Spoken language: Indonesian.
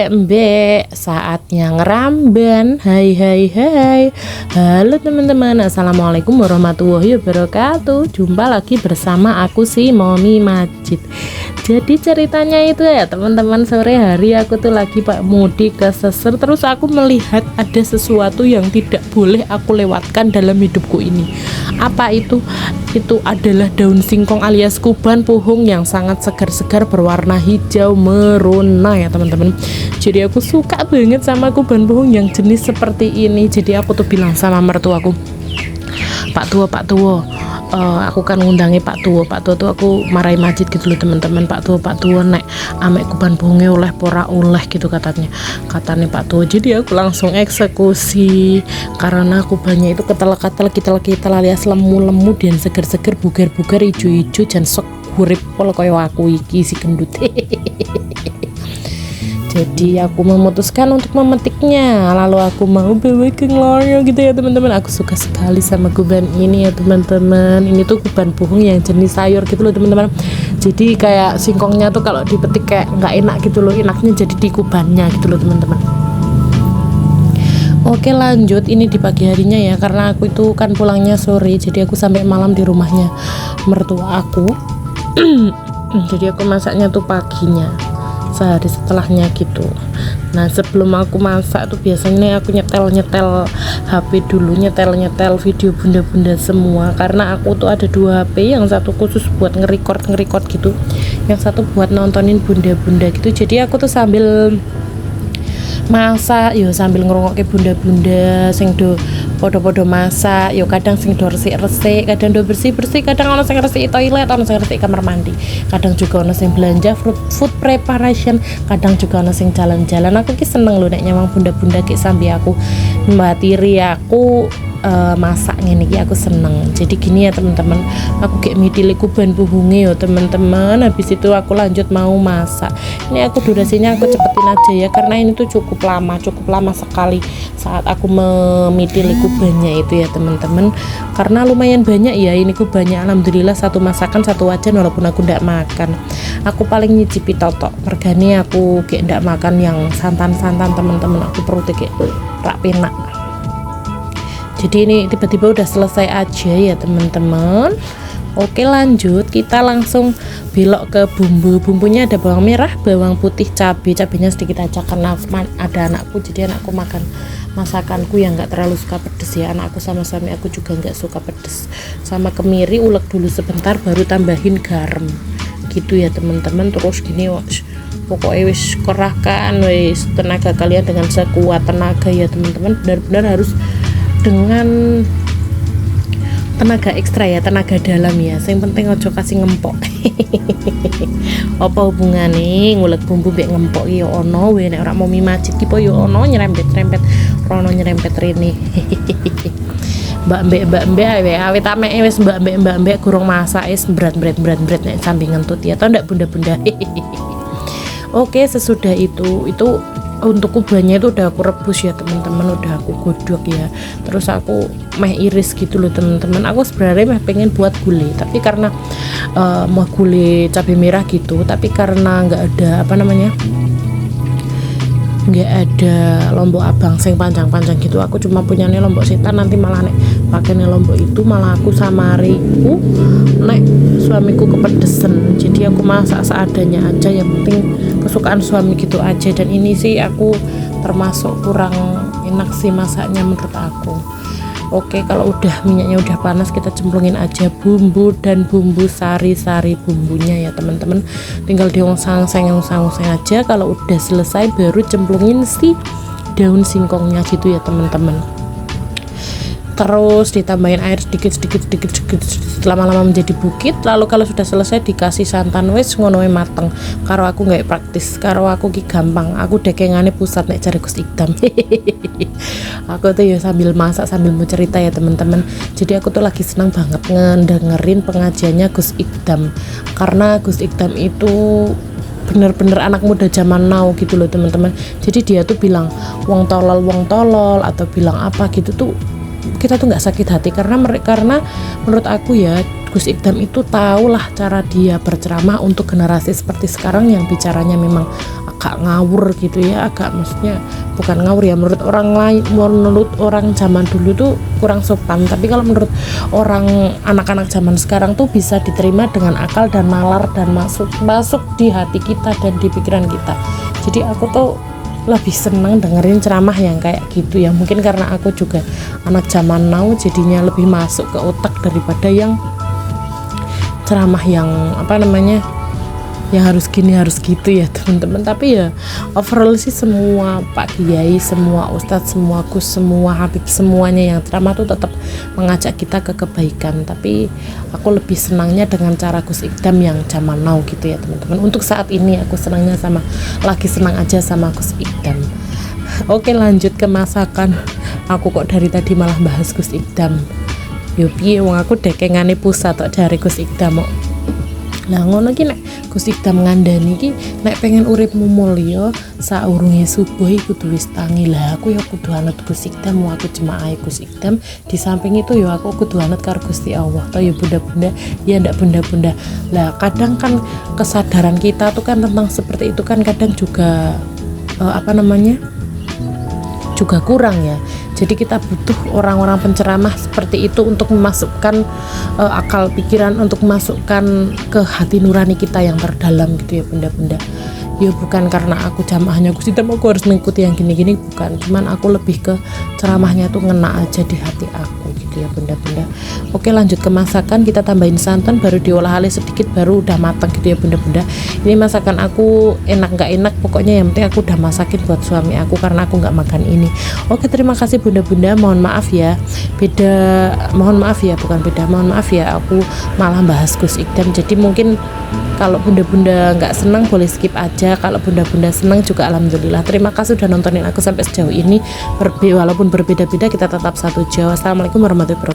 Mbek, saatnya ngeramban. Hai hai hai. Halo teman-teman, assalamualaikum warahmatullahi wabarakatuh. Jumpa lagi bersama aku si Momi Majid. Jadi ceritanya itu ya teman-teman, sore hari aku tuh lagi mudik ke Seser. Terus aku melihat ada sesuatu yang tidak boleh aku lewatkan dalam hidupku ini. Apa itu? Itu adalah daun singkong alias kuban puhung yang sangat segar-segar berwarna hijau merona ya teman-teman. Jadi aku suka banget sama kuban puhung yang jenis seperti ini. Jadi aku tuh bilang sama mertuaku, Pak Tua, aku kan ngundangi Pak Tua tuh aku marahi Majid gitu loh teman-teman. Pak Tua nek amek kuban puhungnya oleh pora oleh gitu katanya Pak Tua. Jadi aku langsung eksekusi karena kubannya itu ketel alias lemu dan seger-seger bugar-bugar ijo-ijo dan sok hurip pol koyo aku iki si gendut. Jadi aku memutuskan untuk memetiknya, lalu aku mau bawa ke ngelornya gitu ya teman-teman. Aku suka sekali sama kuban ini ya teman-teman. Ini tuh kuban puhung yang jenis sayur gitu loh teman-teman. Jadi kayak singkongnya tuh kalau dipetik kayak nggak enak gitu loh, enaknya jadi di kubannya gitu loh teman-teman. Oke lanjut, ini di pagi harinya ya, karena aku itu kan pulangnya sore, jadi aku sampai malam di rumahnya mertua aku. Jadi aku masaknya tuh paginya, sehari setelahnya gitu. Nah sebelum aku masak tuh biasanya aku nyetel HP dulu, nyetel video bunda-bunda semua, karena aku tuh ada 2 HP, yang satu khusus buat nge-record gitu, yang satu buat nontonin bunda-bunda gitu. Jadi aku tuh sambil masak yo sambil ngrungokke bunda-bunda sing do podo-podo masak yo, kadang sing do resik-resik, kadang do bersih-bersih, kadang ono sing resik toilet, ono sing resik kamar mandi, kadang juga ono sing belanja food preparation, kadang juga ono sing jalan-jalan. Aku ki seneng lho nek nyawang bunda-bunda ki sambil aku mbatiri aku masak ngene iki aku seneng. Jadi gini ya teman-teman, aku kayak mitili kuban puhunge ya teman-teman. Habis itu aku lanjut mau masak. Ini aku durasinya aku cepetin aja ya, karena ini tuh cukup lama sekali saat aku memitili kubannya itu ya teman-teman, karena lumayan banyak ya ini kubannya. Alhamdulillah satu masakan satu wajan, walaupun aku ndak makan. Aku paling nyicipi totok, mergane aku kayak ndak makan yang santan-santan teman-teman. Aku perutnya kayak rak penak. Jadi ini tiba-tiba udah selesai aja ya teman-teman. Oke lanjut, kita langsung belok ke bumbunya. Ada bawang merah, bawang putih, cabenya sedikit aja karena ada anakku, jadi anakku makan masakanku yang nggak terlalu suka pedes ya. Anakku sama suami aku juga nggak suka pedes. Sama kemiri, ulek dulu sebentar baru tambahin garam gitu ya teman-teman. Terus gini pokoknya wis kerahkan wis tenaga kalian dengan sekuat tenaga ya teman-teman. Benar-benar harus dengan tenaga ekstra ya, tenaga dalam ya. Yang penting ojo kasih ngempok. Apa hubungane ngulek bumbu mbek ngempok ya ono we, nek ora Momi Majid ki po ya ono nyerempet rono nyerempet rene. Mbak awet ameke wis mbak kurang masak wis berat nek sambil ngentut ya to ndak bunda-bunda. Oke sesudah itu untuk kubannya itu udah aku rebus ya teman-teman, udah aku godok ya. Terus aku meh iris gitu loh teman-teman. Aku sebenarnya meh pengen buat gulai, tapi karena mau gulai cabai merah gitu, tapi karena nggak ada nggak ada lombok abang sing panjang-panjang gitu. Aku cuma punya nih lombok setan, nanti malah nek pakai nih lombok itu malah aku samariku nek suamiku kepedesan. Jadi aku masak seadanya aja, yang penting kesukaan suami gitu aja. Dan ini sih aku termasuk kurang enak sih masaknya menurut aku. Oke, kalau udah minyaknya udah panas, kita cemplungin aja bumbu dan bumbu sari-sari bumbunya ya teman-teman. Tinggal diongsang-ongseng aja. Kalau udah selesai baru cemplungin si daun singkongnya gitu ya teman-teman. Terus ditambahin air sedikit lama-lama menjadi bukit. Lalu kalau sudah selesai dikasih santan, wis ngono mateng. Karo aku nggak praktis, karo aku ki gampang, aku dekengane pusat nek cari Gus Ikdam. Aku tuh ya sambil masak sambil mau cerita ya teman-teman. Jadi aku tuh lagi senang banget ngedengerin pengajiannya Gus Ikdam, karena Gus Ikdam itu bener-bener anak muda zaman now gitu loh teman-teman. Jadi dia tuh bilang wong tolol atau bilang apa gitu tuh kita tuh nggak sakit hati, karena menurut aku ya Gus Ikdam itu tahulah cara dia berceramah untuk generasi seperti sekarang yang bicaranya memang agak ngawur gitu ya, agak maksudnya bukan ngawur ya, menurut orang lain, menurut orang zaman dulu tuh kurang sopan, tapi kalau menurut orang anak-anak zaman sekarang tuh bisa diterima dengan akal dan nalar dan masuk di hati kita dan di pikiran kita. Jadi aku tuh lebih senang dengerin ceramah yang kayak gitu ya, mungkin karena aku juga anak zaman now jadinya lebih masuk ke otak daripada yang ceramah yang apa namanya yang harus gini harus gitu ya teman-teman. Tapi ya overall sih semua Pak Kiai, semua Ustadz, semua Gus, semua Habib, semuanya yang ceramah tuh tetap mengajak kita ke kebaikan. Tapi aku lebih senangnya dengan cara Gus Ikdam yang zaman now gitu ya teman-teman. Untuk saat ini aku senangnya lagi senang aja sama Gus Ikdam. Oke, lanjut ke masakan. Aku kok dari tadi malah bahas Gus Ikdam. Yo piye wong aku dekengane pusat tok dari Gus Ikdam kok. Lah ngono ki nek Gus Ikdam ngandani ki nek pengen uripmu mulya saurunge subuh iku kudu wis tangi. Lah aku ya kudu anut Gus Ikdam, aku jemaah Gus Ikdam. Di samping itu ya aku kudu anut karo Gusti Allah. Toh ya bunda-bunda, ya ndak bunda-bunda. Lah kadang kan kesadaran kita tuh kan tentang seperti itu kan kadang juga juga kurang ya. Jadi kita butuh orang-orang penceramah seperti itu untuk memasukkan akal pikiran, untuk memasukkan ke hati nurani kita yang terdalam gitu ya bunda-bunda. Ya bukan karena aku jamaahnya Gus Ikdam aku harus mengikuti yang gini-gini, bukan, cuman aku lebih ke ceramahnya tuh ngena aja di hati aku gitu ya bunda-bunda. Oke, lanjut ke masakan. Kita tambahin santan, baru diolah halus sedikit, baru udah matang gitu ya bunda-bunda. Ini masakan aku enak nggak enak pokoknya yang penting aku udah masakin buat suami aku karena aku nggak makan ini. Oke, terima kasih bunda-bunda. Mohon maaf ya mohon maaf ya aku malah bahas Gus Ikdam. Jadi mungkin kalau bunda-bunda nggak senang boleh skip aja, kalau bunda-bunda senang juga alhamdulillah. Terima kasih udah nontonin aku sampai sejauh ini. Walaupun berbeda-beda kita tetap satu Jawa. Assalamualaikum warahmatullahi wabarakatuh.